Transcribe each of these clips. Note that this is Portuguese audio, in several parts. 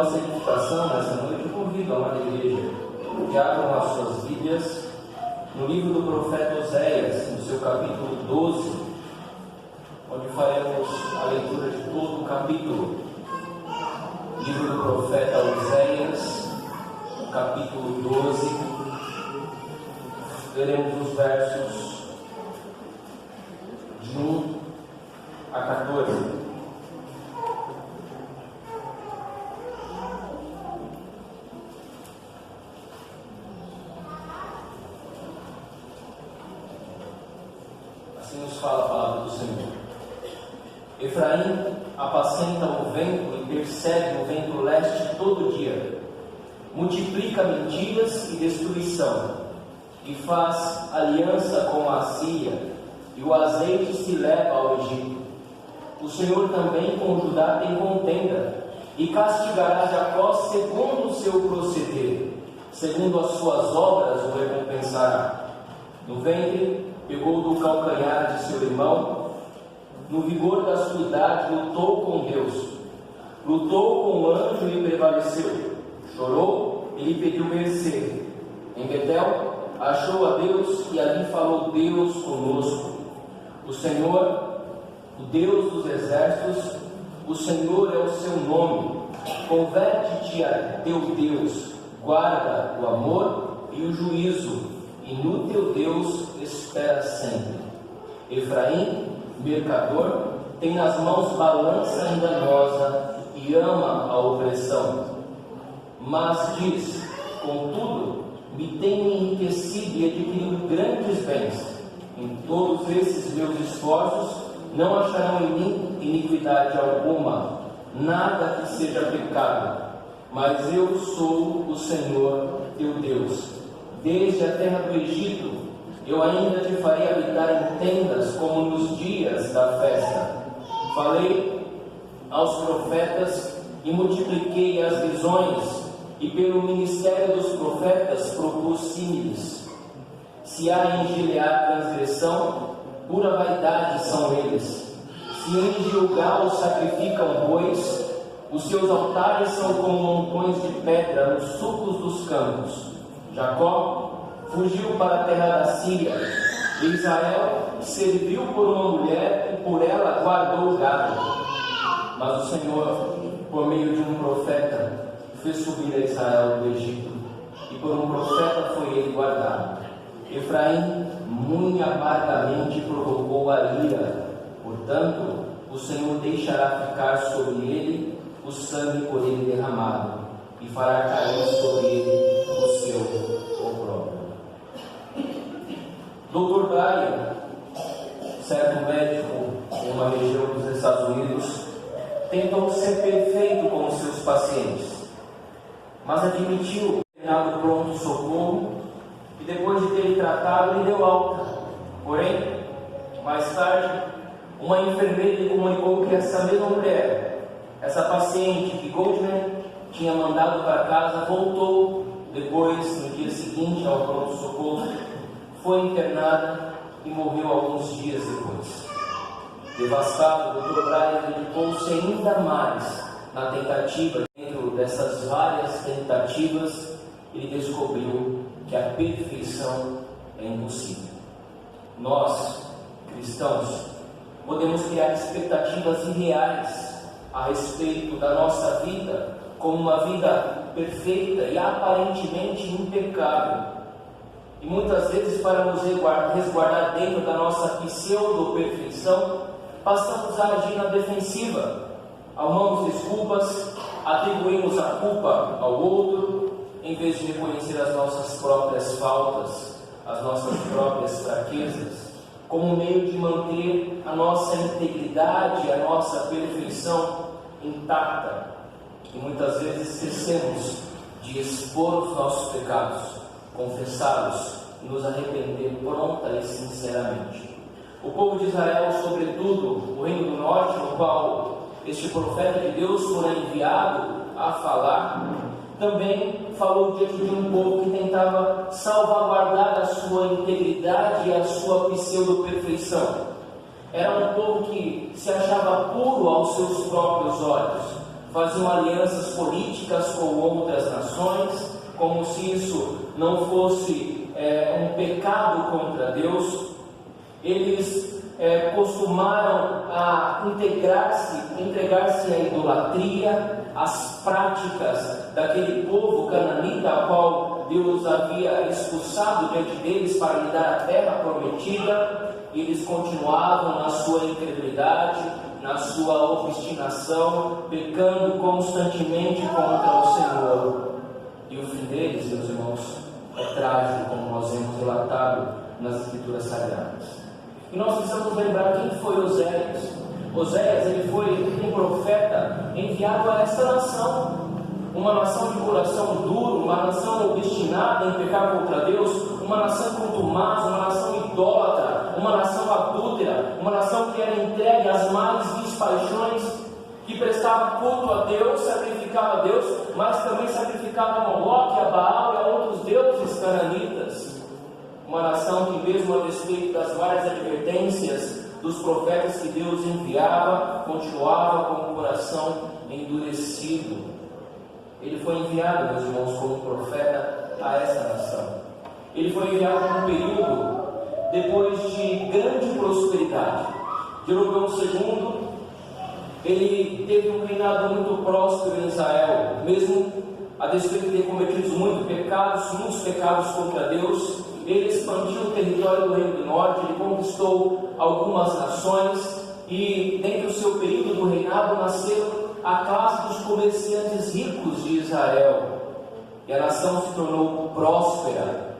nossa edificação nessa noite, eu convido a amada igreja que abram as suas Bíblias no livro do profeta Oséias, no seu capítulo 12, onde faremos a leitura de todo o capítulo. Livro do profeta Oséias, capítulo 12, leremos os versos de 1 a 14. Nos fala a palavra do Senhor. Efraim apacenta o vento e persegue o vento leste todo dia, multiplica mentiras e destruição, e faz aliança com a Síria, e o azeite se leva ao Egito. O Senhor também com Judá tem contenda, e castigará Jacó segundo o seu proceder, segundo as suas obras o recompensará. No ventre pegou do calcanhar de seu irmão, no vigor da sua idade lutou com Deus, lutou com o anjo e prevaleceu, chorou e lhe pediu mercê. Em Betel achou a Deus e ali falou Deus conosco. O Senhor, o Deus dos exércitos, o Senhor é o seu nome. Converte-te a teu Deus, guarda o amor e o juízo, e no teu Deus espera sempre. Efraim, mercador, tem nas mãos balança enganosa e ama a opressão. Mas diz: contudo, me tenho enriquecido e adquirido grandes bens. Em todos esses meus esforços não acharão em mim iniquidade alguma, nada que seja pecado. Mas eu sou o Senhor teu Deus. Desde a terra do Egito, eu ainda te farei habitar em tendas, como nos dias da festa. Falei aos profetas e multipliquei as visões, e pelo ministério dos profetas propus símiles. Se há em Gileade transgressão, pura vaidade são eles. Se em Gilgal sacrificam bois, os seus altares são como montões de pedra nos sulcos dos campos. Jacó fugiu para a terra da Síria, e Israel serviu por uma mulher e por ela guardou o gado. Mas o Senhor, por meio de um profeta, fez subir a Israel do Egito, e por um profeta foi ele guardado. Efraim muito amargamente provocou a ira, portanto o Senhor deixará ficar sobre ele o sangue por ele derramado, e fará cair sobre ele o seu opróbrio. Dr. Brian, certo médico em uma região dos Estados Unidos, tentou ser perfeito com os seus pacientes, mas admitiu ter dado pronto-socorro e depois de ter tratado, lhe deu alta. Porém, mais tarde, uma enfermeira lhe comunicou que essa mesma mulher, essa paciente que Goldman tinha mandado para casa, voltou depois, no dia seguinte ao pronto-socorro, foi internada e morreu alguns dias depois. Devastado, o Dr. Brian dedicou-se ainda mais na tentativa. Dentro dessas várias tentativas, ele descobriu que a perfeição é impossível. Nós, cristãos, podemos criar expectativas irreais a respeito da nossa vida como uma vida perfeita e aparentemente impecável. E muitas vezes, para nos resguardar dentro da nossa pseudo-perfeição, passamos a agir na defensiva, arrumamos desculpas, atribuímos a culpa ao outro, em vez de reconhecer as nossas próprias faltas, as nossas próprias fraquezas, como meio de manter a nossa integridade, a nossa perfeição intacta. E muitas vezes esquecemos de expor os nossos pecados, confessá-los e nos arrepender pronta e sinceramente. O povo de Israel, sobretudo o reino do norte, no qual este profeta de Deus foi enviado a falar, também falou diante de um povo que tentava salvaguardar a sua integridade e a sua pseudo-perfeição. Era um povo que se achava puro aos seus próprios olhos, faziam alianças políticas com outras nações, como se isso não fosse um pecado contra Deus. Eles costumaram a entregar-se à idolatria, às práticas daquele povo cananita, a qual Deus havia expulsado diante deles para lhe dar a terra prometida. E eles continuavam na sua incredulidade, na sua obstinação, pecando constantemente contra o Senhor. E o fim deles, meus irmãos, é trágico, como nós vemos relatado nas Escrituras Sagradas. E nós precisamos lembrar quem foi Oséias. Oséias, ele foi um profeta enviado a esta nação, uma nação de coração duro, uma nação obstinada em pecar contra Deus, uma nação contumaz, uma nação idólatra, uma nação adúltera, uma nação que era entregue às mais vis paixões, que prestava culto a Deus, sacrificava a Deus, mas também sacrificava a Moloque, a Baal e a outros deuses cananitas. Uma nação que, mesmo a despeito das várias advertências dos profetas que Deus enviava, continuava com o coração endurecido. Ele foi enviado, meus irmãos, como profeta a esta nação. Ele foi enviado num período depois de grande prosperidade. Jeroboão II, ele teve um reinado muito próspero em Israel, mesmo a despeito de ter cometido muitos pecados contra Deus. Ele expandiu o território do Reino do Norte, ele conquistou algumas nações, e dentro do seu período do reinado nasceu a classe dos comerciantes ricos de Israel, e a nação se tornou próspera.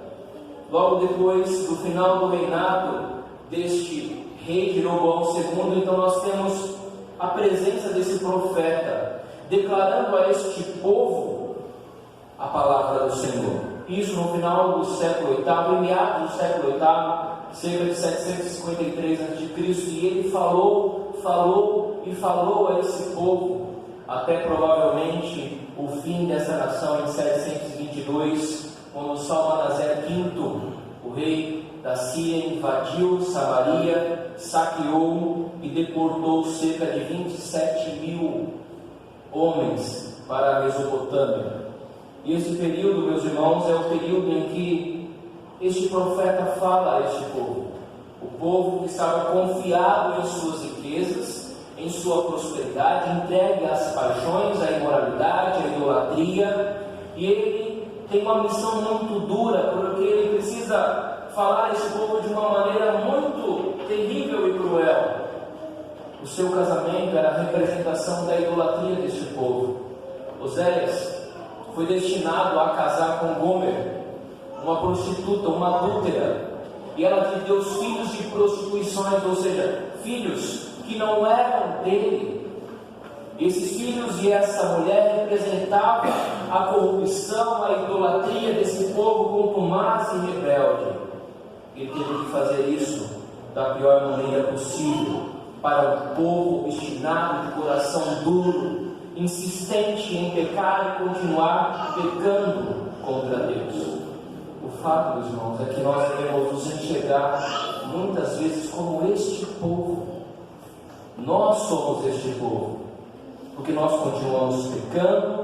Logo depois do final do reinado deste rei Jeroboão II, então nós temos a presença desse profeta, declarando a este povo a palavra do Senhor. Isso no final do século VIII, em meados do século VIII, cerca de 753 a.C., e ele falou a esse povo, até provavelmente o fim dessa nação em 722, quando Salmanaser V, o rei da Síria, invadiu Samaria, saqueou e deportou cerca de 27.000 homens para a Mesopotâmia. E esse período, meus irmãos, é o período em que este profeta fala a este povo. O povo que estava confiado em suas riquezas, em sua prosperidade, entregue às paixões, à imoralidade, à idolatria. E ele tem uma missão muito dura, porque ele precisa falar a esse povo de uma maneira muito terrível e cruel. O seu casamento era a representação da idolatria deste povo. Oséias foi destinado a casar com Gomer, uma prostituta, uma adúltera, e ela lhe deu filhos de prostituições, ou seja, filhos que não eram dele. Esses filhos e essa mulher representavam a corrupção, a idolatria desse povo contumaz e rebelde. Ele teve que fazer isso da pior maneira possível, para um povo obstinado, de coração duro, insistente em pecar e continuar pecando contra Deus. O fato, meus irmãos, é que nós devemos nos enxergar muitas vezes como este povo. Nós somos este povo, porque nós continuamos pecando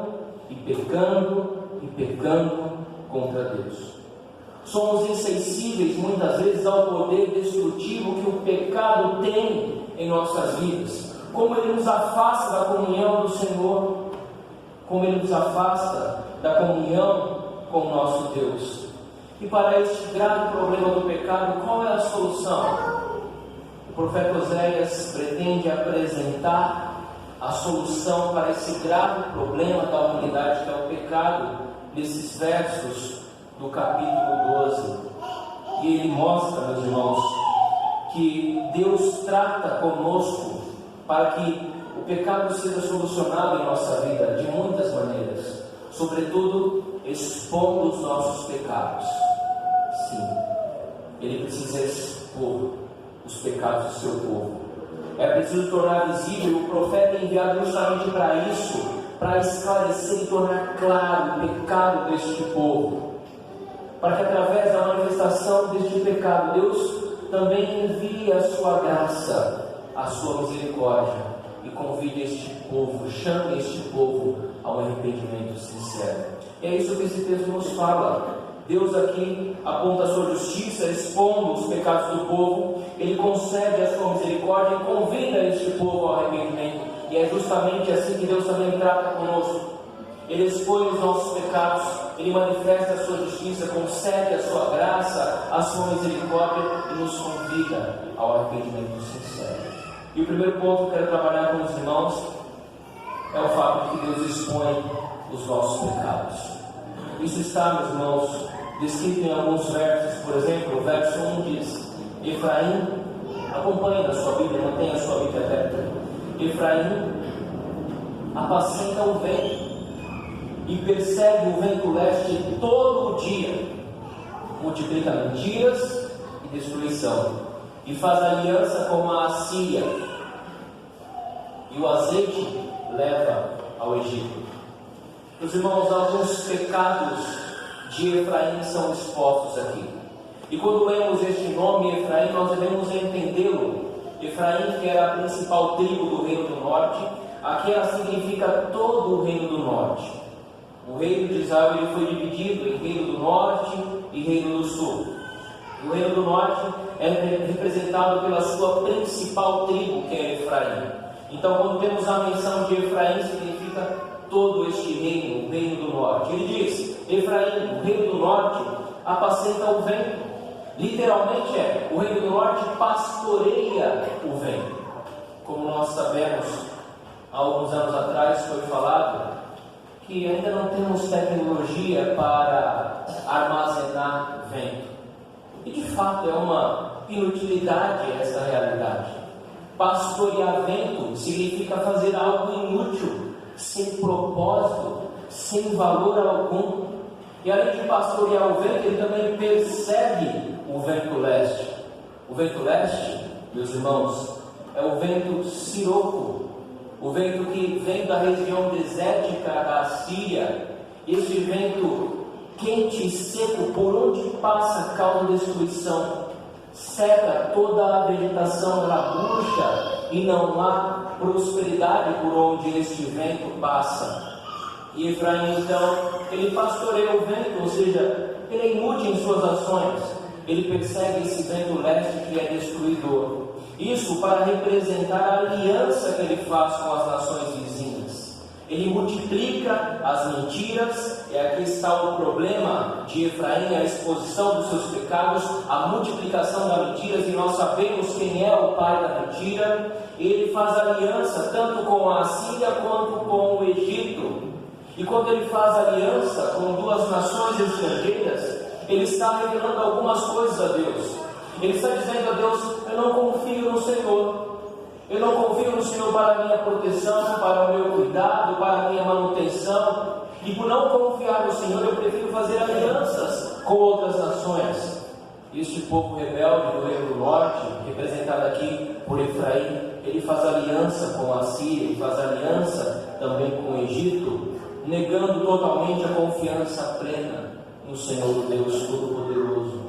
e pecando e pecando contra Deus. Somos insensíveis muitas vezes ao poder destrutivo que o pecado tem em nossas vidas. Como ele nos afasta da comunhão do Senhor, como ele nos afasta da comunhão com o nosso Deus. E para este grave problema do pecado, qual é a solução? O profeta Oséias pretende apresentar a solução para esse grave problema da humanidade, que é o pecado, nesses versos do capítulo 12. E ele mostra, meus irmãos, que Deus trata conosco para que o pecado seja solucionado em nossa vida de muitas maneiras, sobretudo expondo os nossos pecados. Sim, ele precisa expor os pecados do seu povo. É preciso tornar visível. O profeta é enviado justamente para isso, para esclarecer e tornar claro o pecado deste povo, para que através da manifestação deste pecado, Deus também envie a sua graça, a sua misericórdia, e convide este povo, chame este povo ao arrependimento sincero. E é isso que esse texto nos fala. Deus aqui aponta a sua justiça, expondo os pecados do povo. Ele concede a sua misericórdia e convida este povo ao arrependimento. E é justamente assim que Deus também trata conosco. Ele expõe os nossos pecados, Ele manifesta a sua justiça, concede a sua graça, a sua misericórdia e nos convida ao arrependimento sincero. E o primeiro ponto que eu quero trabalhar com os irmãos é o fato de que Deus expõe os nossos pecados. Isso está, meus irmãos, descrito em alguns versos. Por exemplo, o verso 1 diz: Efraim, acompanhe na sua Bíblia, mantenha a sua Bíblia aberta. Efraim apacenta o vento e persegue o vento leste todo o dia, multiplica mentiras e destruição, e faz aliança com a Assíria, e o azeite leva ao Egito. Meus irmãos, alguns pecados de Efraim são expostos aqui. E quando lemos este nome Efraim, nós devemos entendê-lo. Efraim, que era a principal tribo do reino do norte, aqui ela significa todo o reino do norte. O reino de Israel ele foi dividido em reino do norte e reino do sul. O reino do norte é representado pela sua principal tribo, que é Efraim. Então, quando temos a menção de Efraim, significa todo este reino, o reino do norte. Ele diz: Efraim, o reino do norte, apacenta o vento. Literalmente o reino do norte pastoreia o vento. Como nós sabemos, há alguns anos atrás foi falado que ainda não temos tecnologia para armazenar vento. E de fato é uma inutilidade essa realidade. Pastorear vento significa fazer algo inútil, sem propósito, sem valor algum. E além de pastorear o vento, ele também persegue o vento leste. O vento leste, meus irmãos, é o vento siroco, o vento que vem da região desértica da Assíria. Este vento quente e seco, por onde passa, causa destruição, seca toda a vegetação, ela murcha e não há prosperidade por onde este vento passa. E Efraim, então, ele pastoreia o vento, ou seja, ele é inútil em suas ações. Ele persegue esse vento leste que é destruidor. Isso para representar a aliança que ele faz com as nações vizinhas. Ele multiplica as mentiras, e aqui está o problema de Efraim, a exposição dos seus pecados, a multiplicação das mentiras, e nós sabemos quem é o pai da mentira. Ele faz aliança tanto com a Assíria quanto com o Egito. E quando ele faz aliança com duas nações estrangeiras, ele está revelando algumas coisas a Deus. Ele está dizendo a Deus: eu não confio no Senhor. Eu não confio no Senhor para a minha proteção, para o meu cuidado, para a minha manutenção. E por não confiar no Senhor, eu prefiro fazer alianças com outras nações. Este povo rebelde do reino do norte, representado aqui por Efraim, ele faz aliança com a Síria, ele faz aliança também com o Egito, negando totalmente a confiança plena no Senhor Deus Todo-Poderoso.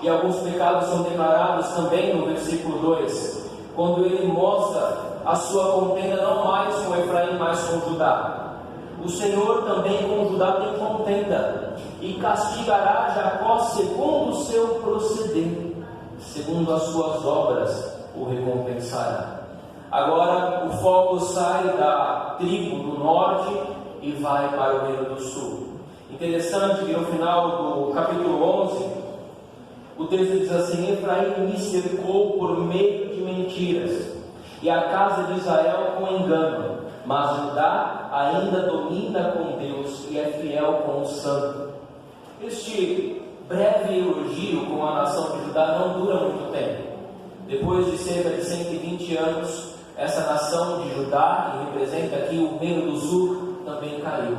E alguns pecados são declarados também no versículo 2, quando ele mostra a sua contenda não mais com Efraim, mas com Judá. O Senhor também com Judá tem contenda, e castigará Jacó segundo o seu proceder, segundo as suas obras o recompensará. Agora o foco sai da tribo do norte e vai para o reino do sul. Interessante que no final do capítulo 11, o texto diz assim: Efraim me cercou por meio de mentiras, e a casa de Israel com engano, mas Judá ainda domina com Deus e é fiel com o santo. Este breve elogio com a nação de Judá não dura muito tempo. Depois de cerca de 120 anos, essa nação de Judá, que representa aqui o reino do sul, também caiu.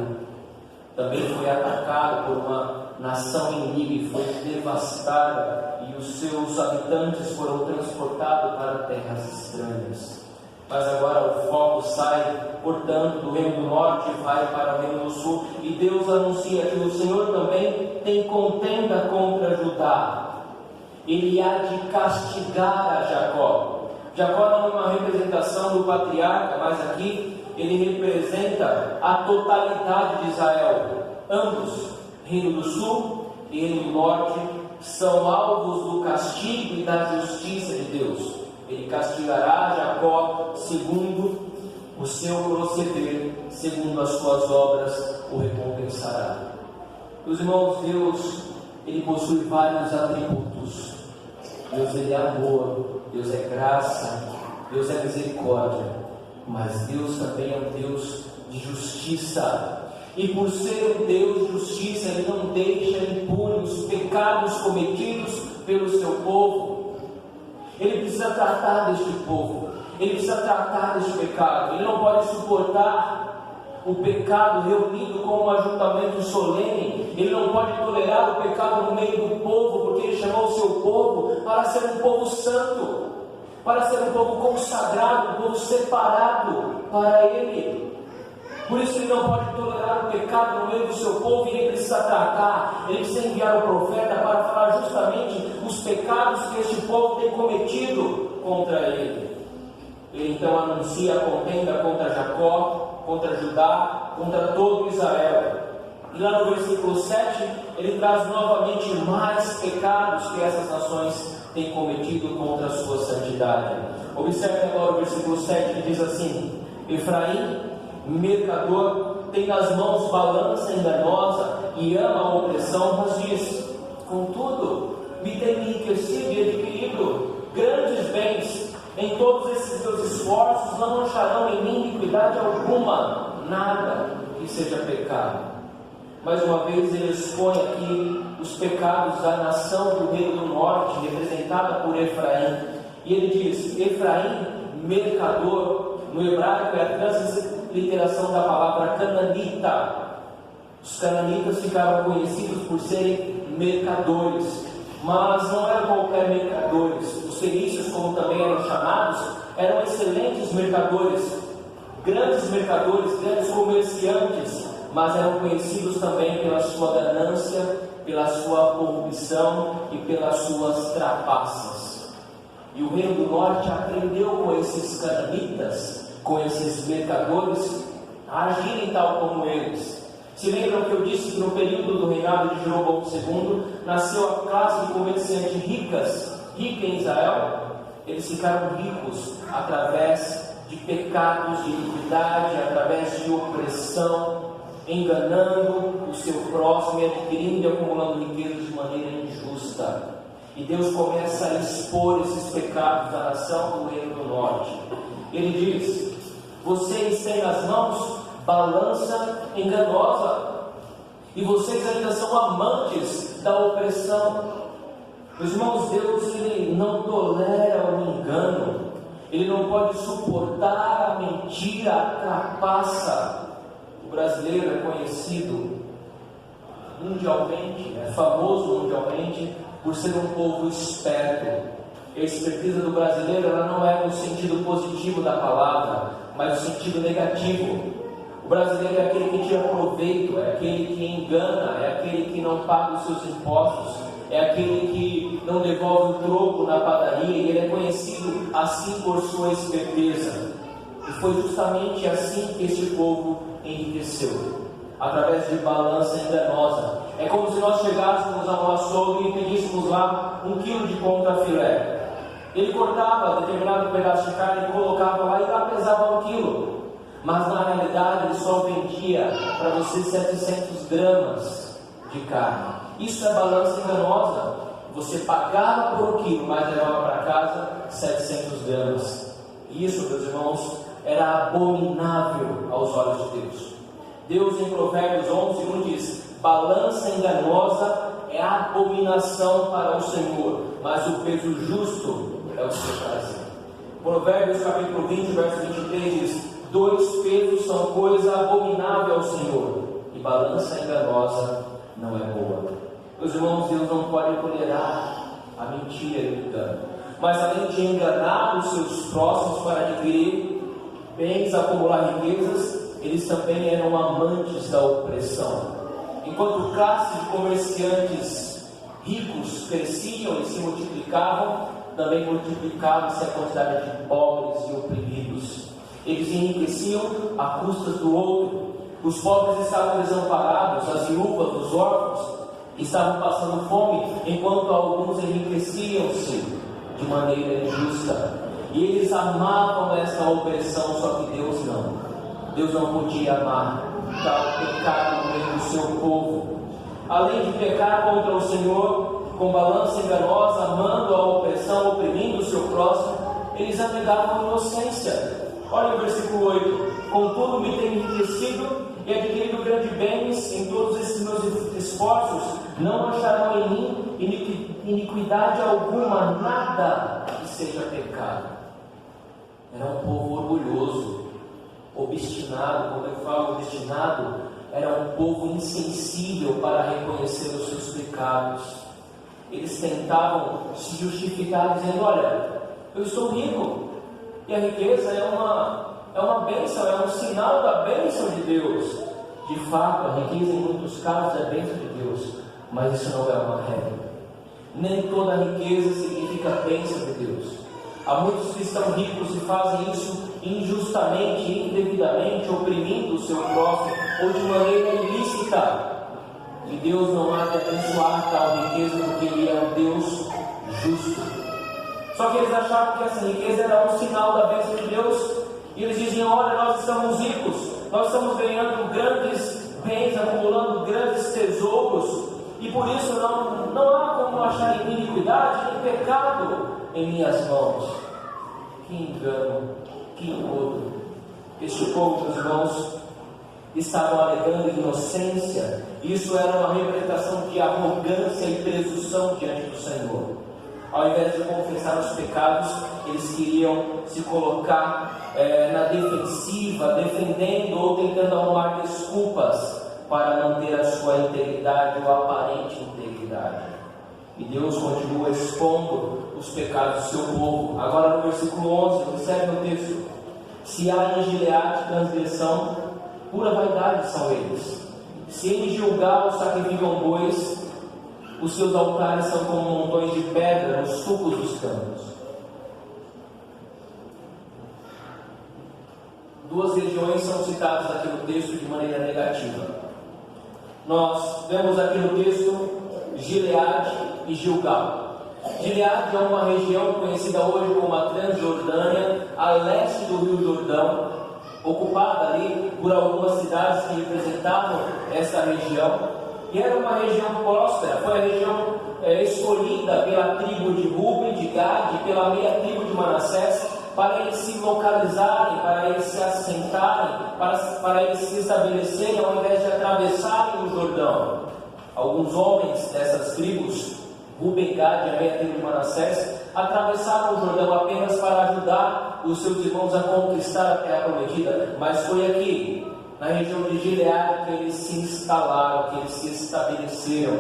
Também foi atacado por uma nação inimiga e foi devastada, e os seus habitantes foram transportados para terras estranhas. Mas agora o foco sai, portanto, do reino do norte e vai para o reino do sul, e Deus anuncia que o Senhor também tem contenda contra Judá. Ele há de castigar a Jacó. Jacó não é uma representação do seu patriarca, mas aqui ele representa a totalidade de Israel. Ambos, Reino do Sul e Reino do Norte, são alvos do castigo e da justiça de Deus. Ele castigará Jacó segundo o seu proceder, segundo as suas obras o recompensará. Meus irmãos, Deus, Ele possui vários atributos. Deus, Ele é amor, Deus é graça, Deus é misericórdia, mas Deus também é um Deus de justiça. E por ser um Deus de justiça, Ele não deixa impune os pecados cometidos pelo seu povo. Ele precisa tratar deste povo, Ele precisa tratar deste pecado. Ele não pode suportar o pecado reunido como um ajuntamento solene. Ele não pode tolerar o pecado no meio do povo, porque Ele chamou o seu povo para ser um povo santo, para ser um povo consagrado, um povo separado para Ele. Por isso Ele não pode tolerar o pecado no meio do seu povo, e Ele precisa tratar. Ele precisa enviar o profeta para falar justamente os pecados que este povo tem cometido contra Ele. Ele então anuncia a contenda contra Jacó, contra Judá, contra todo Israel. E lá no versículo 7, ele traz novamente mais pecados que essas nações têm cometido contra a sua santidade. Observe agora o versículo 7, que diz assim: Efraim, mercador, tem nas mãos balança enganosa e ama a opressão, mas diz: contudo, me tem enriquecido e adquirido grandes bens. Em todos esses meus esforços não acharão em mim iniquidade alguma, nada que seja pecado. Mais uma vez ele expõe aqui os pecados da nação do Reino do Norte, representada por Efraim. E ele diz: Efraim, mercador, no hebraico é a transliteração da palavra cananita. Os cananitas ficaram conhecidos por serem mercadores, mas não eram qualquer mercadores. Os fenícios, como também eram chamados, eram excelentes mercadores, grandes comerciantes, mas eram conhecidos também pela sua ganância, pela sua corrupção e pelas suas trapaças. E o Reino do Norte aprendeu com esses cananitas, com esses mercadores, a agirem tal como eles. Se lembram que eu disse que no período do reinado de Jeroboão II nasceu a classe de comerciantes rica em Israel? Eles ficaram ricos através de pecados de iniquidade, através de opressão, enganando o seu próximo e adquirindo e acumulando riquezas de maneira injusta. E Deus começa a expor esses pecados da nação do Reino do Norte. Ele diz: vocês têm nas mãos balança enganosa, e vocês ainda são amantes da opressão. Meus irmãos, Deus, Ele não tolera o engano, Ele não pode suportar a mentira, a trapaça. O brasileiro é conhecido mundialmente, é famoso mundialmente por ser um povo esperto. A esperteza do brasileiro, ela não é no sentido positivo da palavra, mas no sentido negativo. O brasileiro é aquele que tira proveito, é aquele que engana, é aquele que não paga os seus impostos, é aquele que não devolve o troco na padaria, e ele é conhecido assim por sua esperteza. E foi justamente assim que este povo enriqueceu, através de balança enganosa. É como se nós chegássemos a um açougue e pedíssemos lá 1 quilo de contrafilé. Ele cortava determinado pedaço de carne e colocava lá, e lá pesava 1 quilo. Mas na realidade ele só vendia para você 700 gramas de carne. Isso é balança enganosa. Você pagava por 1 quilo, mas levava para casa 700 gramas. Isso, meus irmãos, era abominável aos olhos de Deus. Deus, em Provérbios 11:1 diz: balança enganosa é abominação para o Senhor, mas o peso justo é o seu prazer. Provérbios capítulo 20, verso 23 diz: 2 pesos são coisa abominável ao Senhor, e balança enganosa não é boa. Meus irmãos, Deus não pode tolerar a mentira e o engano. Mas além de enganar os seus próximos para adquirir bens, acumular riquezas, eles também eram amantes da opressão. Enquanto classes de comerciantes ricos cresciam e se multiplicavam, também multiplicava-se a quantidade de pobres e oprimidos. Eles enriqueciam à custa do outro. Os pobres estavam desamparados, as viúvas, os órfãos estavam passando fome, enquanto alguns enriqueciam-se de maneira injusta. E eles amavam essa opressão, só que Deus não. Deus não podia amar tal pecado no meio do seu povo. Além de pecar contra o Senhor, com balança enganosa, amando a opressão, oprimindo o seu próximo, eles alegavam a inocência. Olha o versículo 8: contudo me tenho enriquecido e adquirido grandes bens em todos esses meus esforços, não acharão em mim iniquidade alguma, nada que seja pecado. Era um povo orgulhoso, obstinado. Quando eu falo obstinado, era um povo insensível para reconhecer os seus pecados. Eles tentavam se justificar dizendo: olha, eu estou rico, e a riqueza é uma bênção, é um sinal da bênção de Deus. De fato, a riqueza em muitos casos é bênção de Deus, mas isso não é uma regra. Nem toda riqueza significa bênção de Deus. Há muitos que estão ricos e fazem isso injustamente, indevidamente, oprimindo o seu próximo ou de maneira ilícita. E Deus não há de abençoar tal riqueza, porque Ele é um Deus justo. Só que eles achavam que essa riqueza era um sinal da bênção de Deus, e eles diziam: olha, nós estamos ricos, nós estamos ganhando grandes bens, acumulando grandes tesouros, e por isso não há como achar iniquidade nem pecado em minhas mãos. Que engano, que engodo! Este povo, meus irmãos, estavam alegando inocência. Isso era uma representação de arrogância e presunção diante do Senhor. Ao invés de confessar os pecados, eles queriam se colocar na defensiva, defendendo ou tentando arrumar desculpas para manter a sua integridade ou aparente integridade. E Deus continua expondo os pecados do seu povo. Agora no versículo 11, observe o texto: se há em Gileade transgressão, pura vaidade são eles. Se em Gilgal sacrificam bois, os seus altares são como montões de pedra nos sulcos dos campos. Duas regiões são citadas aqui no texto de maneira negativa. Nós vemos aqui no texto Gileade e Gilgal. Gileade é uma região conhecida hoje como a Transjordânia, a leste do Rio Jordão, ocupada ali por algumas cidades que representavam essa região. E era uma região próspera, foi a região escolhida pela tribo de Ruben, de Gad, pela meia tribo de Manassés, para eles se localizarem, para eles se assentarem, para eles se estabelecerem, ao invés de atravessarem o Jordão. Alguns homens dessas tribos, Ruben, Gad e a meia tribo de Manassés, atravessaram o Jordão apenas para ajudar os seus irmãos a conquistar a terra prometida. Mas foi aqui, na região de Gileade, que eles se instalaram, que eles se estabeleceram.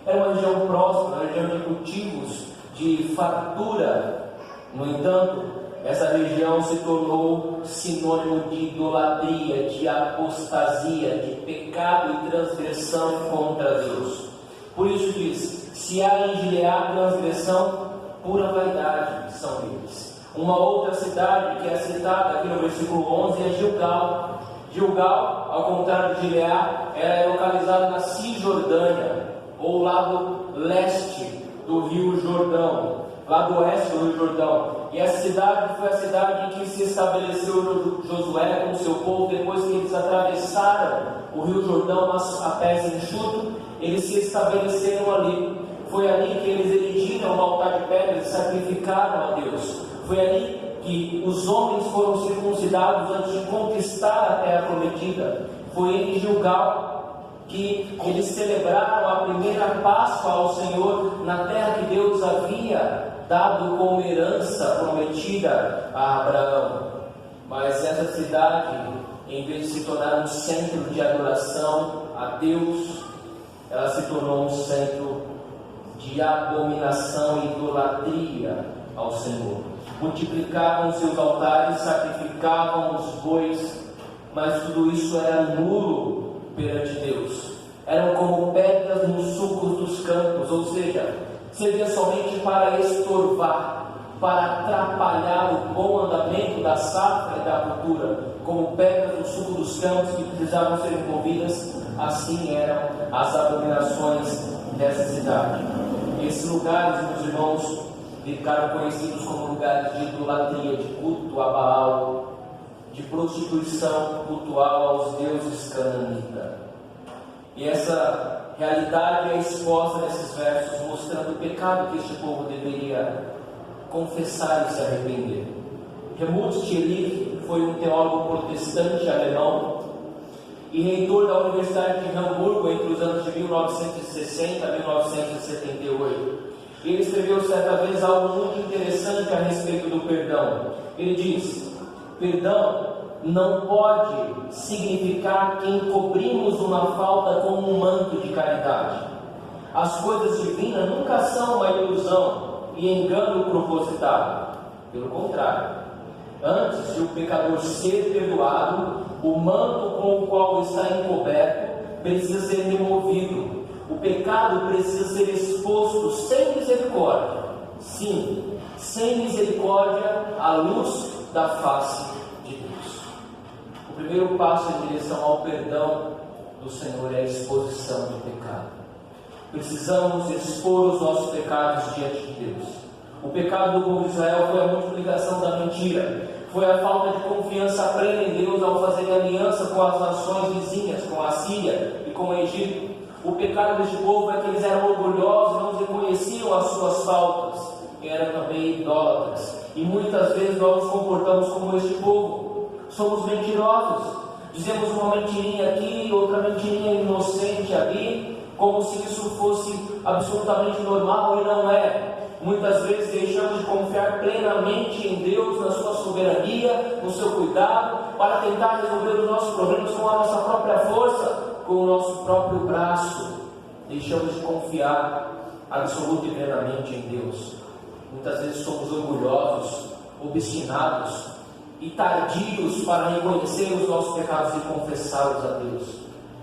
Era uma região próxima, uma região de cultivos, de fartura. No entanto, essa região se tornou sinônimo de idolatria, de apostasia, de pecado e transgressão contra Deus. Por isso diz: se há em Gileade transgressão, pura vaidade são eles. Uma outra cidade que é citada aqui no versículo 11 é Gilgal. Gilgal, ao contrário de Gileade, ela é localizada na Cisjordânia, ou lado leste do Rio Jordão, lado oeste do Rio Jordão. E essa cidade foi a cidade em que se estabeleceu Josué com seu povo. Depois que eles atravessaram o Rio Jordão a pés enxuto, eles se estabeleceram ali. Foi ali que eles erigiram um altar de pedras e sacrificaram a Deus. Foi ali que os homens foram circuncidados antes de conquistar a terra prometida. Foi em Gilgal que eles celebraram a primeira Páscoa ao Senhor na terra que Deus havia dado como herança prometida a Abraão. Mas essa cidade, em vez de se tornar um centro de adoração a Deus, ela se tornou um centro de abominação e idolatria ao Senhor. Multiplicavam seus altares, sacrificavam os bois, mas tudo isso era nulo perante Deus. Eram como pedras nos sulcos dos campos, ou seja, servia somente para estorvar, para atrapalhar o bom andamento da safra e da cultura, como pedras no suco dos campos que precisavam ser removidas, assim eram as abominações dessa cidade. Esses lugares, meus irmãos, ficaram conhecidos como lugares de idolatria, de culto a Baal, de prostituição cultual aos deuses cananitas. E essa realidade é exposta nesses versos, mostrando o pecado que este povo deveria confessar e se arrepender. Helmut Tillich foi um teólogo protestante alemão e reitor da Universidade de Hamburgo entre os anos de 1960 a 1978. Ele escreveu certa vez algo muito interessante a respeito do perdão. Ele diz: perdão não pode significar que encobrimos uma falta com um manto de caridade. As coisas divinas nunca são uma ilusão e engano propositado. Pelo contrário, antes de o pecador ser perdoado, o manto com o qual está encoberto precisa ser removido. O pecado precisa ser exposto sem misericórdia. Sim, sem misericórdia, à luz da face de Deus. O primeiro passo em direção ao perdão do Senhor é a exposição do pecado. Precisamos expor os nossos pecados diante de Deus. O pecado do povo de Israel foi a multiplicação da mentira, foi a falta de confiança plena em Deus ao fazer aliança com as nações vizinhas, com a Síria e com o Egito. O pecado deste povo é que eles eram orgulhosos, não reconheciam as suas faltas, e eram também idólatras. E muitas vezes nós nos comportamos como este povo. Somos mentirosos, dizemos uma mentirinha aqui, outra mentirinha inocente ali, como se isso fosse absolutamente normal, e não é. Muitas vezes deixamos de confiar plenamente em Deus, na sua soberania, no seu cuidado, para tentar resolver os nossos problemas com a nossa própria força, com o nosso próprio braço. Deixamos de confiar absoluta e plenamente em Deus. Muitas vezes somos orgulhosos, obstinados e tardios para reconhecer os nossos pecados e confessá-los a Deus.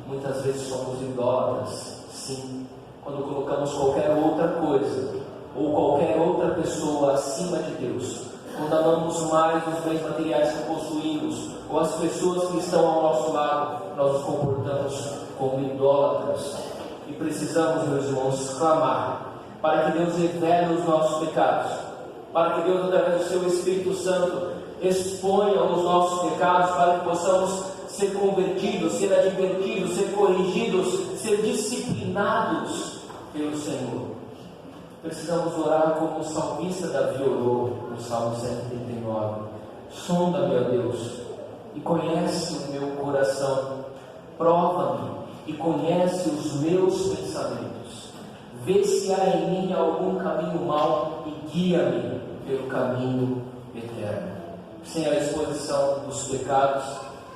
Muitas vezes somos idólatras, sim, quando colocamos qualquer outra coisa ou qualquer outra pessoa acima de Deus, quando amamos mais os bens materiais que possuímos ou as pessoas que estão ao nosso lado, nós nos comportamos como idólatras. E precisamos, meus irmãos, clamar para que Deus revele os nossos pecados, para que Deus, através do seu Espírito Santo, exponha os nossos pecados, para que possamos ser convertidos, ser advertidos, ser corrigidos, ser disciplinados pelo Senhor. Precisamos orar como o salmista Davi orou no Salmo 139. Sonda-me, ó Deus, e conhece o meu coração. Prova-me e conhece os meus pensamentos. Vê se há em mim algum caminho mau e guia-me pelo caminho eterno. Sem a exposição dos pecados,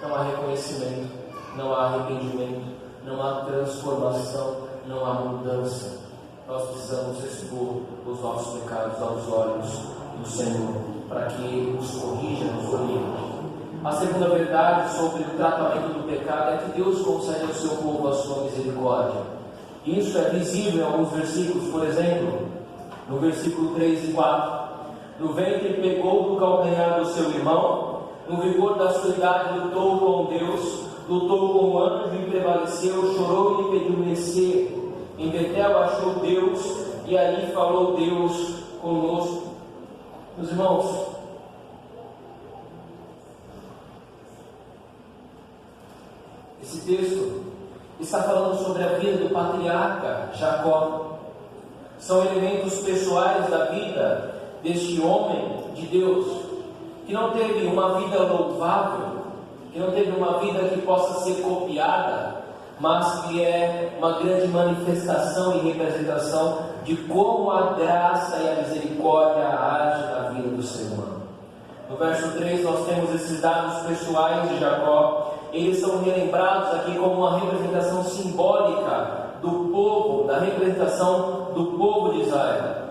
não há reconhecimento, não há arrependimento, não há transformação, não há mudança. Nós precisamos expor os nossos pecados aos olhos do Senhor, para que Ele nos corrija, nos oriente. A segunda verdade sobre o tratamento do pecado é que Deus concede ao seu povo a sua misericórdia. Isso é visível em alguns versículos, por exemplo, no versículo 3 e 4. No ventre pegou do calcanhar do seu irmão, no vigor da sua idade lutou com Deus, lutou com o anjo e prevaleceu, chorou e lhe pediu mercê. Em Betel achou Deus, e ali falou Deus conosco. Meus irmãos, esse texto está falando sobre a vida do patriarca Jacó. São elementos pessoais da vida deste homem de Deus, que não teve uma vida louvável, que não teve uma vida que possa ser copiada, mas que é uma grande manifestação e representação de como a graça e a misericórdia agem na vida do ser humano. No verso 3 nós temos esses dados pessoais de Jacó. Eles são relembrados aqui como uma representação simbólica do povo, da representação do povo de Israel.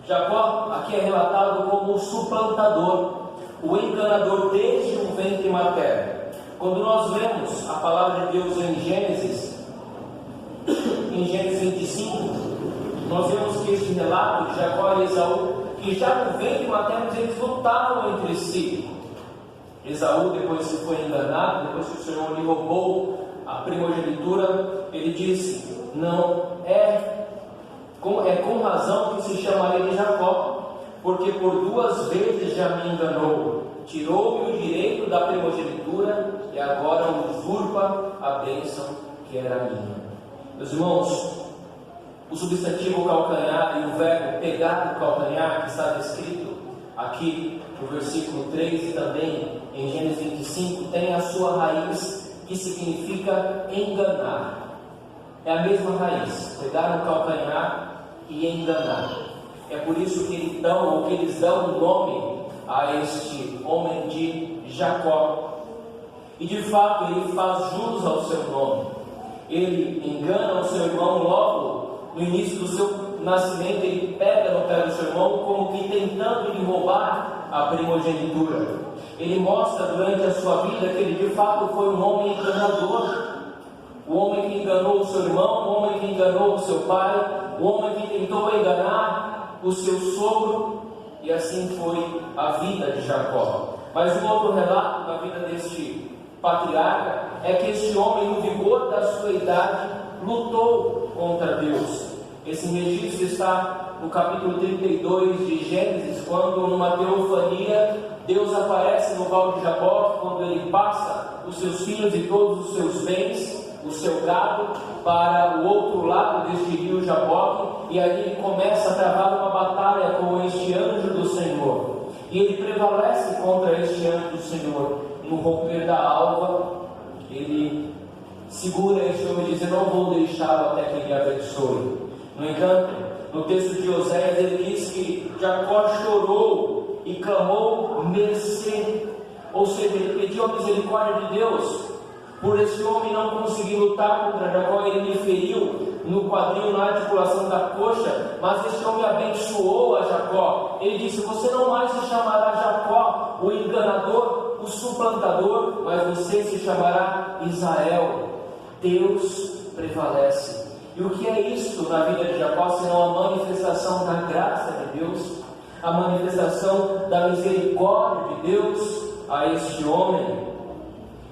Jacó aqui é relatado como o suplantador, o enganador desde o ventre materno. Quando nós vemos a palavra de Deus em Gênesis 25, nós vemos que este relato de Jacó e Esaú, E já no ventre materno eles lutavam entre si. Esaú, depois que foi enganado, depois que o Senhor lhe roubou a primogenitura, ele disse: não, com razão que se chama ele Jacó, porque por 2 vezes já me enganou, tirou-me o direito da primogenitura e agora usurpa a bênção que era minha. Meus irmãos, o substantivo calcanhar e o verbo pegar no calcanhar, que está descrito aqui no versículo 3 e também em Gênesis 25, tem a sua raiz, que significa enganar. É a mesma raiz, pegar no calcanhar e enganar. É por isso que eles dão o nome a este homem de Jacó. E de fato ele faz jus ao seu nome. Ele engana o seu irmão logo no início do seu nascimento. Ele pega no pé do seu irmão, como que tentando lhe roubar a primogenitura. Ele mostra durante a sua vida que ele de fato foi um homem enganador. O homem que enganou o seu irmão, o homem que enganou o seu pai, o homem que tentou enganar o seu sogro, e assim foi a vida de Jacó. Mas um outro relato na vida deste patriarca é que este homem, no vigor da sua idade, lutou contra Deus. Esse registro está no capítulo 32 de Gênesis, quando numa teofania Deus aparece no Val de Jaboque, quando ele passa os seus filhos e todos os seus bens, o seu gado, para o outro lado deste rio Jaboque, e ali ele começa a travar uma batalha com este anjo do Senhor. E ele prevalece contra este anjo do Senhor. No romper da alva, ele segura este homem e diz: eu não vou deixá-lo até que ele abençoe. No entanto, no texto de Oséias, ele diz que Jacó chorou e clamou mercê, ou seja, ele pediu a misericórdia de Deus. Por esse homem não conseguir lutar contra Jacó, ele lhe feriu no quadril, na articulação da coxa, mas esse homem abençoou a Jacó. Ele disse: você não mais se chamará Jacó, o enganador, o suplantador, mas você se chamará Israel. Deus prevalece. E o que é isso na vida de Jacó, senão a manifestação da graça de Deus, a manifestação da misericórdia de Deus a este homem?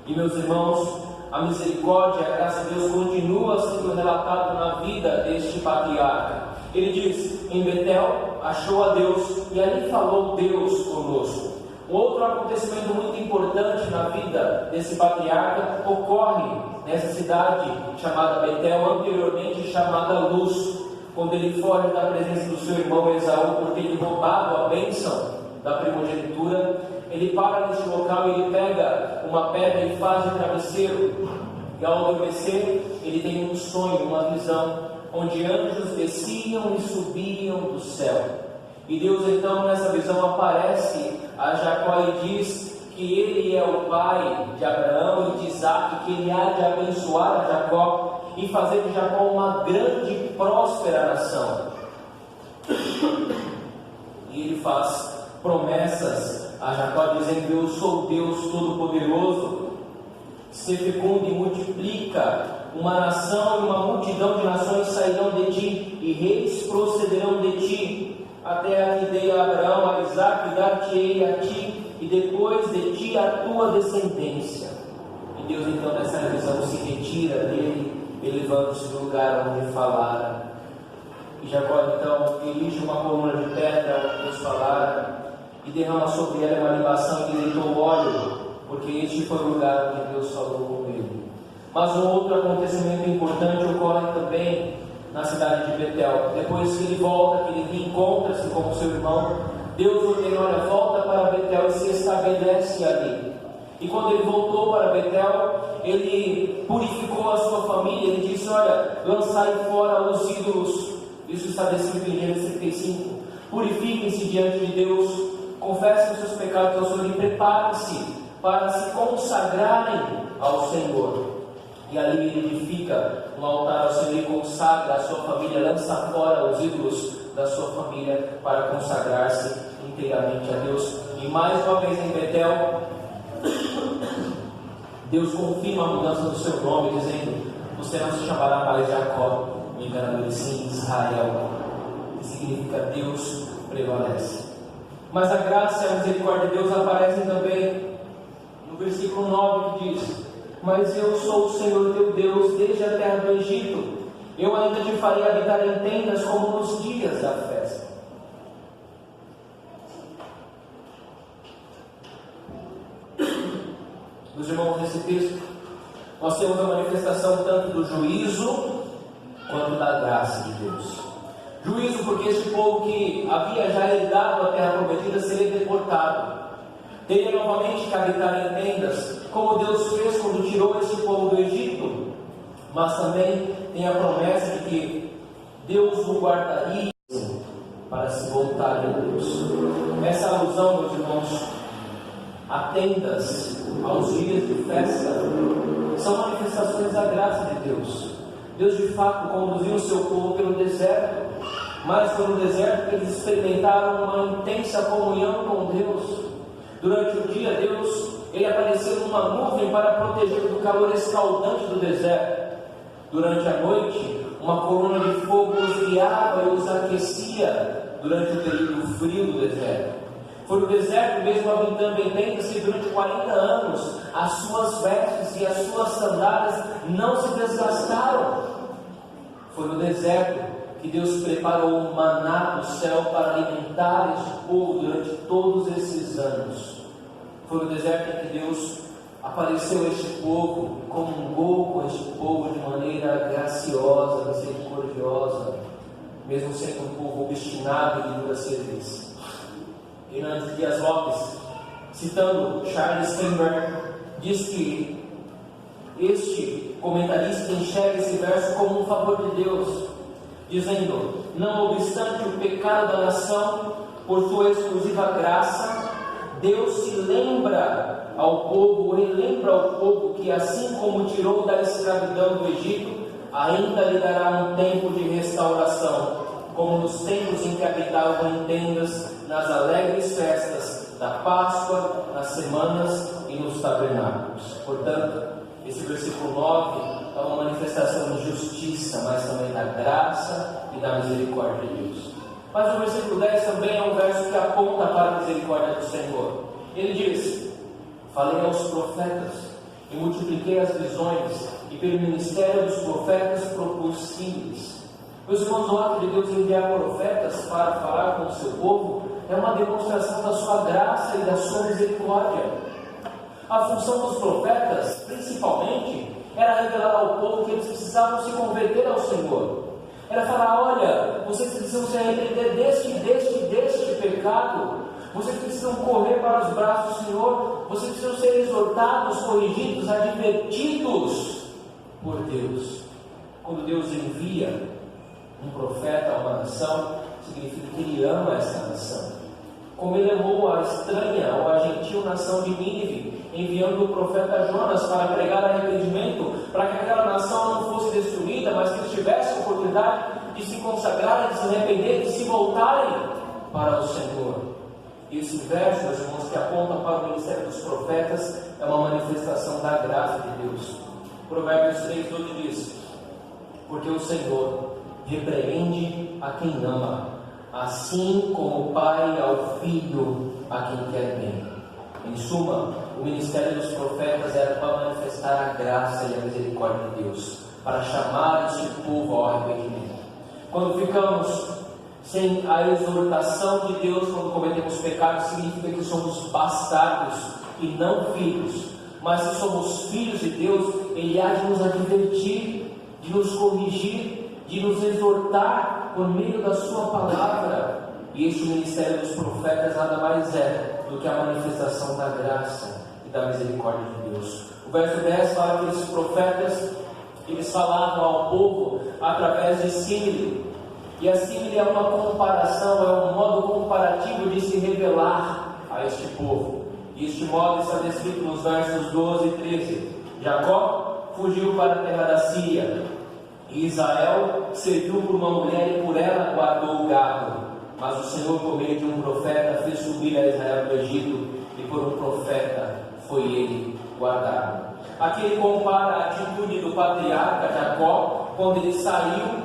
E meus irmãos, a misericórdia e a graça de Deus continua sendo relatado na vida deste patriarca. Ele diz: em Betel achou a Deus e ali falou Deus conosco. Outro acontecimento muito importante na vida desse patriarca ocorre nessa cidade chamada Betel, anteriormente chamada Luz, quando ele foge da presença do seu irmão Esaú por ter lhe roubado a bênção da primogenitura. Ele para neste local e ele pega uma pedra e faz de travesseiro. E ao adormecer, ele tem um sonho, uma visão, onde anjos desciam e subiam do céu. E Deus então nessa visão aparece a Jacó e diz que ele é o pai de Abraão e de Isaac, que ele há de abençoar a Jacó e fazer de Jacó uma grande e próspera nação. E ele faz promessas a Jacó dizendo: eu sou Deus Todo-Poderoso, se fecunda e multiplica, uma nação e uma multidão de nações sairão de ti, e reis procederão de ti, até que dei a Abraão, a Isaac, e dar-te-ei a ti, e depois de ti a tua descendência. E Deus então nessa visão se retira dele, elevando-se do lugar onde falara. E Jacó então erige uma coluna de pedra, Deus falara, e derrama sobre ela uma libação e deitou óleo, porque este foi o lugar onde Deus falou com ele. Mas um outro acontecimento importante ocorre também na cidade de Betel. Depois que ele volta, que ele reencontra-se com o seu irmão, Deus ordena: olha, volta para Betel, e se estabelece ali. E quando ele voltou para Betel, ele purificou a sua família. Ele disse: olha, lançai fora os ídolos. Isso está descrito em Gênesis 35. Purifiquem-se diante de Deus, confessem os seus pecados ao Senhor e preparem-se para se consagrarem ao Senhor. E ali ele edifica um altar ao Senhor e consagra a sua família, lança fora os ídolos da sua família para consagrar-se inteiramente a Deus. E mais uma vez em Betel, Deus confirma a mudança do seu nome, dizendo: você não se chamará mais Jacó, me enganador, sim Israel, que significa Deus prevalece. Mas a graça e a misericórdia de Deus aparecem também no versículo 9, que diz: mas eu sou o Senhor teu Deus desde a terra do Egito. Eu ainda te farei habitar em tendas como nos dias da festa. Meus irmãos, nesse texto nós temos a manifestação tanto do juízo quanto da graça de Deus. Juízo porque este povo que havia já herdado a terra prometida seria deportado, teria novamente que habitar em tendas, como Deus fez quando tirou este povo do Egito. Mas também tem a promessa de que Deus o guardaria para se voltarem a Deus. Essa alusão, meus irmãos, a tendas, aos dias de festa, são manifestações da graça de Deus. Deus de fato conduziu o seu povo pelo deserto, mas foi no deserto que eles experimentaram uma intensa comunhão com Deus. Durante o dia, Deus ele apareceu numa nuvem para proteger do calor escaldante do deserto. Durante a noite, uma coluna de fogo os guiava e os aquecia durante o período frio do deserto. Foi no deserto, mesmo habitando em tendas, que durante 40 anos as suas vestes e as suas sandálias não se desgastaram. Foi no deserto que Deus preparou um maná do céu para alimentar este povo durante todos esses anos. Foi no deserto em que Deus apareceu a este povo, comungou com este povo de maneira graciosa, misericordiosa, mesmo sendo um povo obstinado e de dura serviço. Hernandes Dias Lopes, citando Charles Steinberg, diz que este comentarista enxerga esse verso como um favor de Deus, dizendo: não obstante o pecado da nação, por sua exclusiva graça, Deus se lembra ao povo, relembra ao povo que, assim como tirou da escravidão do Egito, ainda lhe dará um tempo de restauração, como nos tempos em que habitavam em tendas, nas alegres festas da Páscoa, nas semanas e nos tabernáculos. Portanto, esse versículo 9 é uma manifestação de justiça, mas também da graça e da misericórdia de Deus. Mas o versículo 10 também é um verso que aponta para a misericórdia do Senhor. Ele diz: falei aos profetas e multipliquei as visões, e pelo ministério dos profetas propus símbolos. Meus irmãos, o ato de Deus enviar profetas para falar com o seu povo é uma demonstração da sua graça e da sua misericórdia. A função dos profetas, principalmente, era revelar ao povo que eles precisavam se converter ao Senhor. Era falar: olha, vocês precisam se arrepender deste pecado. Vocês precisam correr para os braços do Senhor. Vocês precisam ser exortados, corrigidos, advertidos por Deus. Quando Deus envia um profeta a uma nação, significa que Ele ama essa nação. Como Ele amou a estranha ou a gentil nação de Nínive, enviando o profeta Jonas para pregar arrependimento, para que aquela nação não fosse destruída, mas que eles tivessem a oportunidade de se consagrarem, de se arrepender, de se voltarem para o Senhor. E esse verso, meus irmãos, que aponta para o ministério dos profetas, é uma manifestação da graça de Deus. Provérbios 3:12 diz: porque o Senhor repreende a quem ama, assim como o pai ao filho a quem quer bem. Em suma, o ministério dos profetas era para manifestar a graça e a misericórdia de Deus, para chamar este povo ao arrependimento. Quando ficamos sem a exortação de Deus, quando cometemos pecados, significa que somos bastardos e não filhos. Mas se somos filhos de Deus, Ele há de nos advertir, de nos corrigir, de nos exortar por meio da sua palavra. E este ministério dos profetas nada mais é do que a manifestação da graça e da misericórdia de Deus. O verso 10 fala que esses profetas, eles falavam ao povo através de símile. E a símile é uma comparação, é um modo comparativo de se revelar a este povo. E este modo está descrito nos versos 12 e 13. Jacó fugiu para a terra da Síria, e Israel serviu por uma mulher e por ela guardou o gado. Mas o Senhor, por meio de um profeta, fez subir a Israel do Egito, e por um profeta foi ele guardado. Aqui ele compara a atitude do patriarca Jacó, quando ele saiu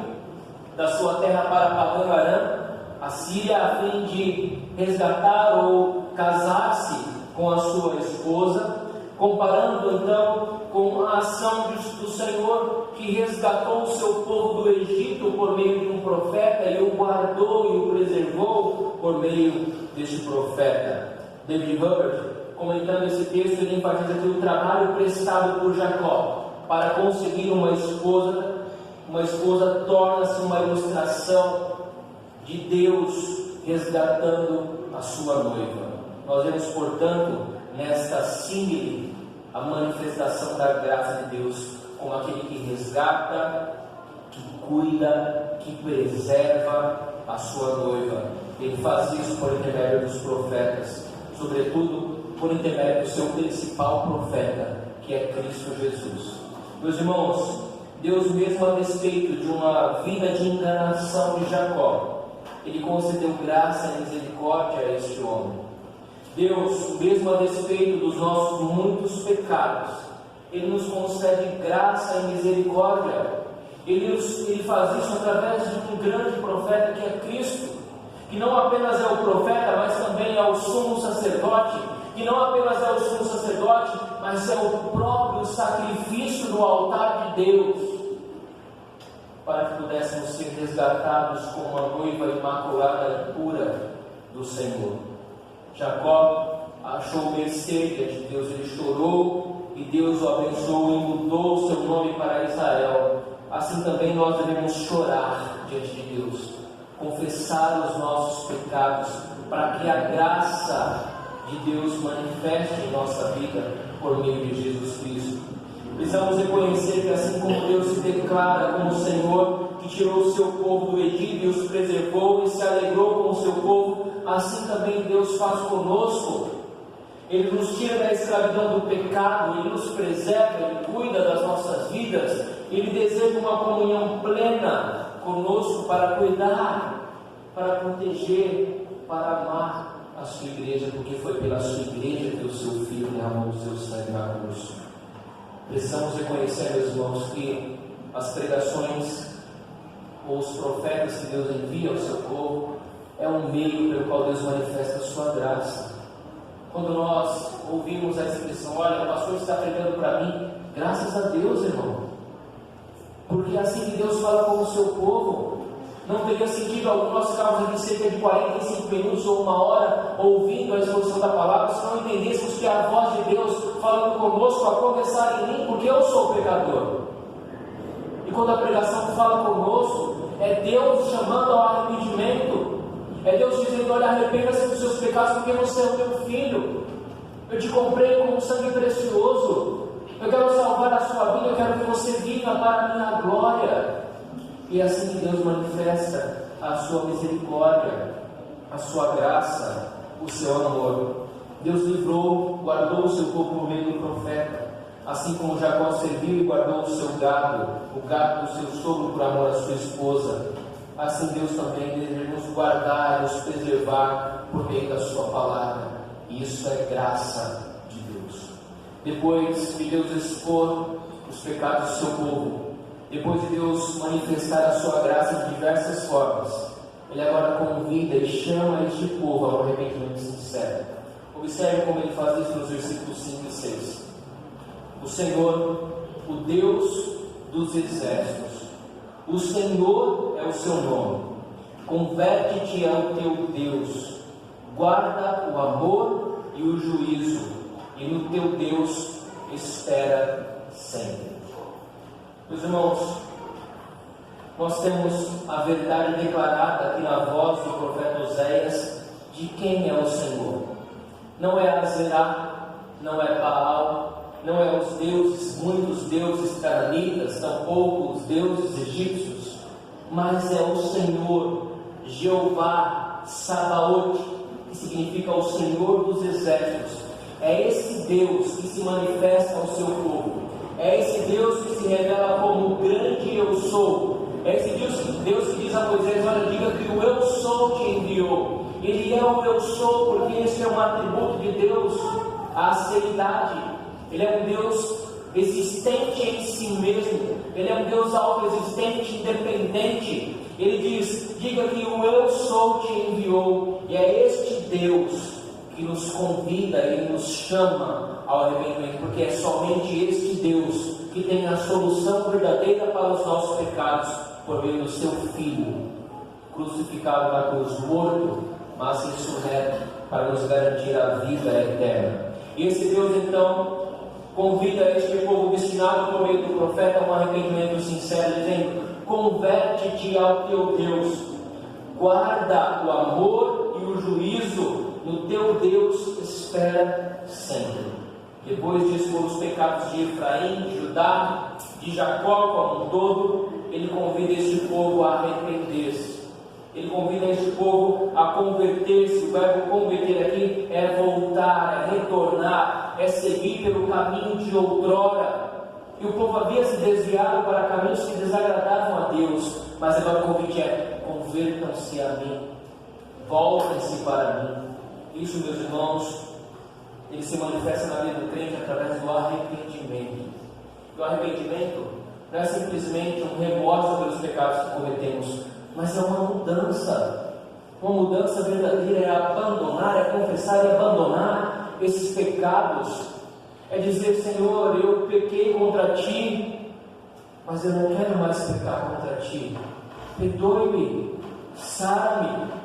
da sua terra para Padã-Arã, a Síria, a fim de resgatar ou casar-se com a sua esposa, comparando então com a ação do Senhor, que resgatou o seu povo do Egito por meio de um profeta e o guardou e o preservou por meio deste profeta. David Hubbard, comentando esse texto, ele enfatiza que o trabalho prestado por Jacó para conseguir uma esposa torna-se uma ilustração de Deus resgatando a sua noiva. Nós vemos, portanto, nesta símile a manifestação da graça de Deus como aquele que resgata, que cuida, que preserva a sua noiva. Ele faz isso por intermédio dos profetas, sobretudo por intermédio do seu principal profeta, que é Cristo Jesus. Meus irmãos, Deus, mesmo a despeito de uma vida de enganação de Jacó, Ele concedeu graça e misericórdia a este homem. Deus, mesmo a despeito dos nossos muitos pecados, Ele nos concede graça e misericórdia. Ele faz isso através de um grande profeta que é Cristo, que não apenas é o profeta, mas também é o sumo sacerdote, que não apenas é o sumo sacerdote, mas é o próprio sacrifício no altar de Deus, para que pudéssemos ser resgatados como uma noiva imaculada e pura do Senhor. Jacó achou mercê diante de Deus, ele chorou e Deus o abençoou e mudou o seu nome para Israel. Assim também nós devemos chorar diante de Deus, confessar os nossos pecados, para que a graça de Deus manifeste em nossa vida por meio de Jesus Cristo. Precisamos reconhecer que assim como Deus se declara como o Senhor que tirou o seu povo do Egito e os preservou e se alegrou com o seu povo, assim também Deus faz conosco. Ele nos tira da escravidão do pecado, Ele nos preserva, Ele cuida das nossas vidas, Ele deseja uma comunhão plena conosco para cuidar, para proteger, para amar a sua igreja, porque foi pela sua igreja que o seu Filho derramou o seu sangue na cruz. Precisamos reconhecer, meus irmãos, que as pregações ou os profetas que Deus envia ao seu povo é um meio pelo qual Deus manifesta a sua graça. Quando nós ouvimos a expressão, olha, o pastor está pregando para mim, graças a Deus, irmão, porque é assim que Deus fala com o seu povo. Não teria sentido algum nós ficarmos aqui cerca de 45 minutos ou uma hora ouvindo a exposição da palavra, se não entendêssemos que é a voz de Deus falando conosco, a começar em mim, porque eu sou pecador. E quando a pregação fala conosco, é Deus chamando ao arrependimento, é Deus dizendo, olha, arrependa-se dos seus pecados, porque você é o meu filho, eu te comprei com um sangue precioso, eu quero salvar a sua vida, eu quero que você viva para a minha glória. E é assim que Deus manifesta a sua misericórdia, a sua graça, o seu amor. Deus livrou, guardou o seu povo por meio do profeta, assim como Jacó serviu e guardou o seu gado, o gado do seu sogro por amor à sua esposa. Assim Deus também deseja nos guardar e nos preservar por meio da sua palavra. E isso é graça de Deus. Depois de Deus expor os pecados do seu povo, depois de Deus manifestar a sua graça de diversas formas, Ele agora convida e chama este povo ao arrependimento sincero. Observe como Ele faz isso nos versículos 5 e 6. O Senhor, o Deus dos exércitos, o Senhor é o seu nome, converte-te ao teu Deus, guarda o amor e o juízo, e no teu Deus espera sempre. Meus irmãos, nós temos a verdade declarada aqui na voz do profeta Oséias de quem é o Senhor. Não é Azerá, não é Baal, não é os deuses, muitos deuses cananitas, tampouco os deuses egípcios, mas é o Senhor, Jeová, Sabaote, que significa o Senhor dos exércitos. É esse Deus que se manifesta ao seu povo. É esse Deus que se revela como o grande eu sou. É esse Deus que diz a Moisés, olha, diga que o eu sou te enviou. Ele é o eu sou, porque esse é um atributo de Deus, a seridade. Ele é um Deus existente em si mesmo. Ele é um Deus autoexistente, independente. Ele diz, diga que o eu sou te enviou. E é este Deus que nos convida e nos chama ao arrependimento, porque é somente este Deus que tem a solução verdadeira para os nossos pecados, por meio do seu Filho, crucificado na cruz, morto, mas ressurreto, para nos garantir a vida eterna. E esse Deus então convida este povo destinado por meio do profeta a um arrependimento sincero, dizendo: converte-te ao teu Deus, guarda o amor e o juízo no teu Deus, espera sempre. Depois de expor os pecados de Efraim, de Judá, de Jacó como um todo, ele convida este povo a arrepender-se. Ele convida este povo a converter-se. O verbo converter aqui é voltar, é retornar, é seguir pelo caminho de outrora. E o povo havia se desviado para caminhos que desagradavam a Deus, mas agora o convite é: convertam-se a mim, voltem-se para mim. Isso, meus irmãos, ele se manifesta na vida do crente através do arrependimento. E o arrependimento não é simplesmente um remorso pelos pecados que cometemos, mas é uma mudança verdadeira, é abandonar, é confessar e abandonar esses pecados, é dizer: Senhor, eu pequei contra Ti, mas eu não quero mais pecar contra Ti, perdoe-me, sara-me.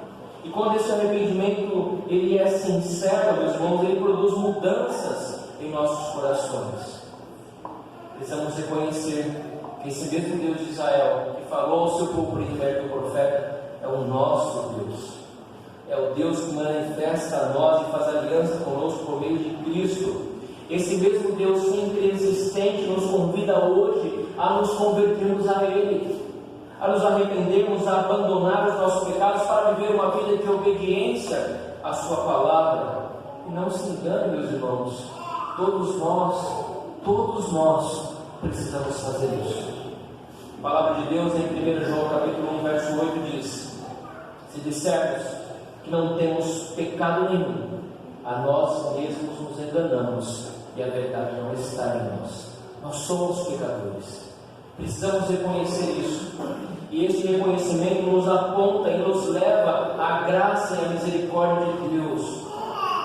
E quando esse arrependimento ele é sincero, meus irmãos, ele produz mudanças em nossos corações. Precisamos reconhecer que esse mesmo Deus de Israel, que falou ao seu povo por intermédio do profeta, é o nosso Deus. É o Deus que manifesta a nós e faz aliança conosco por meio de Cristo. Esse mesmo Deus sempre existente nos convida hoje a nos convertermos a Ele, a nos arrependermos, a abandonar os nossos pecados para viver uma vida de obediência à Sua palavra. E não se engane, meus irmãos, todos nós precisamos fazer isso. A palavra de Deus em 1 João capítulo 1, verso 8 diz: se dissermos que não temos pecado nenhum, a nós mesmos nos enganamos e a verdade não está em nós. Nós somos pecadores. Precisamos reconhecer isso. E este reconhecimento nos aponta e nos leva à graça e à misericórdia de Deus,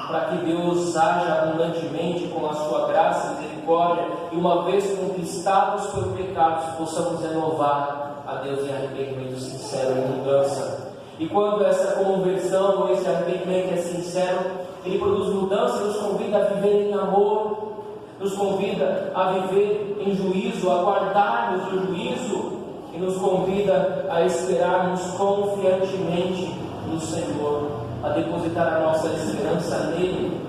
para que Deus haja abundantemente com a sua graça e misericórdia, e uma vez conquistados pelos pecados, possamos renovar a Deus em arrependimento sincero e mudança. E quando essa conversão ou esse arrependimento é sincero, ele produz mudança e nos convida a viver em amor, nos convida a viver em juízo, a guardarmos o juízo, e nos convida a esperarmos confiantemente no Senhor, a depositar a nossa esperança nele,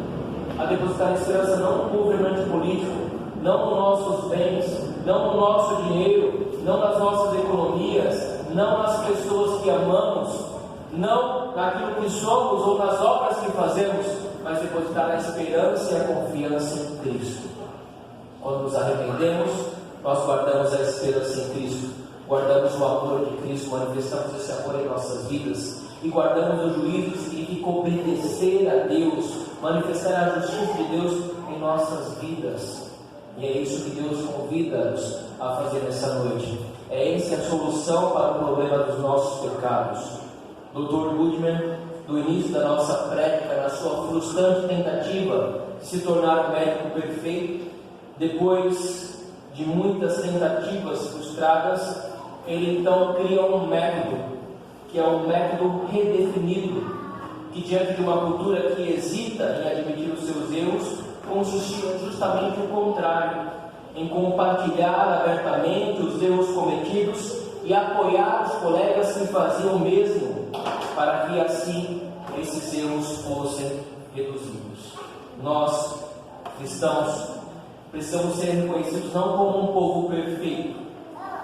a depositar a esperança não no governante político, não nos nossos bens, não no nosso dinheiro, não nas nossas economias, não nas pessoas que amamos, não naquilo que somos ou nas obras que fazemos, mas depositar a esperança e a confiança em Cristo. Quando nos arrependemos, nós guardamos a esperança em Cristo, guardamos o amor de Cristo, manifestamos esse amor em nossas vidas, e guardamos o juízo, que significa obedecer a Deus, manifestar a justiça de Deus em nossas vidas. E é isso que Deus convida-nos a fazer nessa noite. É essa a solução para o problema dos nossos pecados. Dr. Budman, do início da nossa prédica, na sua frustrante tentativa de se tornar um médico perfeito, depois de muitas tentativas frustradas, ele então cria um método, que é um método redefinido, que diante de uma cultura que hesita em admitir os seus erros, consistia justamente o contrário, em compartilhar abertamente os erros cometidos e apoiar os colegas que faziam o mesmo, para que assim esses erros fossem reduzidos. Nós, cristãos, precisamos ser reconhecidos não como um povo perfeito,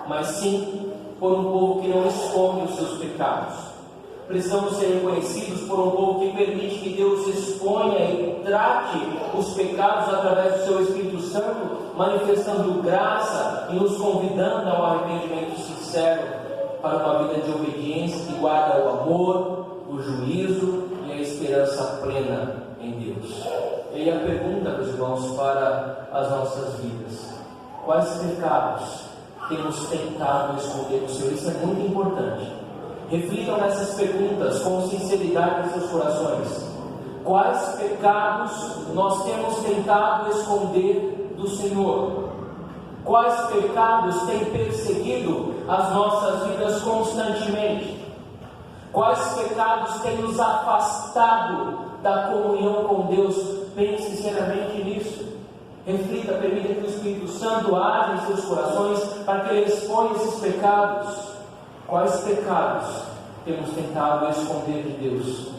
mas sim por um povo que não esconde os seus pecados. Precisamos ser reconhecidos por um povo que permite que Deus exponha e trate os pecados através do seu Espírito Santo, manifestando graça e nos convidando ao arrependimento sincero para uma vida de obediência que guarda o amor, o juízo e a esperança plena em Deus. E a pergunta, meus irmãos, para as nossas vidas: quais pecados temos tentado esconder do Senhor? Isso é muito importante. Reflitam nessas perguntas com sinceridade em seus corações. Quais pecados nós temos tentado esconder do Senhor? Quais pecados têm perseguido as nossas vidas constantemente? Quais pecados têm nos afastado da comunhão com Deus? Pense sinceramente nisso. Reflita, permita que o Espírito Santo haja em seus corações para que Ele exponha esses pecados. Quais pecados temos tentado esconder de Deus?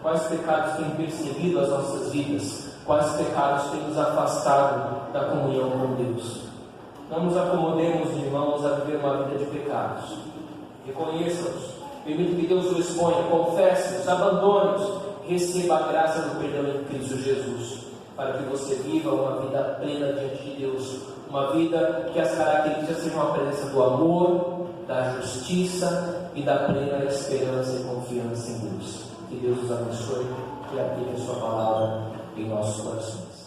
Quais pecados têm perseguido as nossas vidas? Quais pecados têm nos afastado da comunhão com Deus? Não nos acomodemos, irmãos, a viver uma vida de pecados. Reconheça-os, permita que Deus o exponha, confesse-os, abandone-os, receba a graça do perdão em Cristo Jesus, para que você viva uma vida plena diante de Deus, uma vida que as características sejam a presença do amor, da justiça e da plena esperança e confiança em Deus. Que Deus os abençoe e aplique a sua palavra em nossos corações.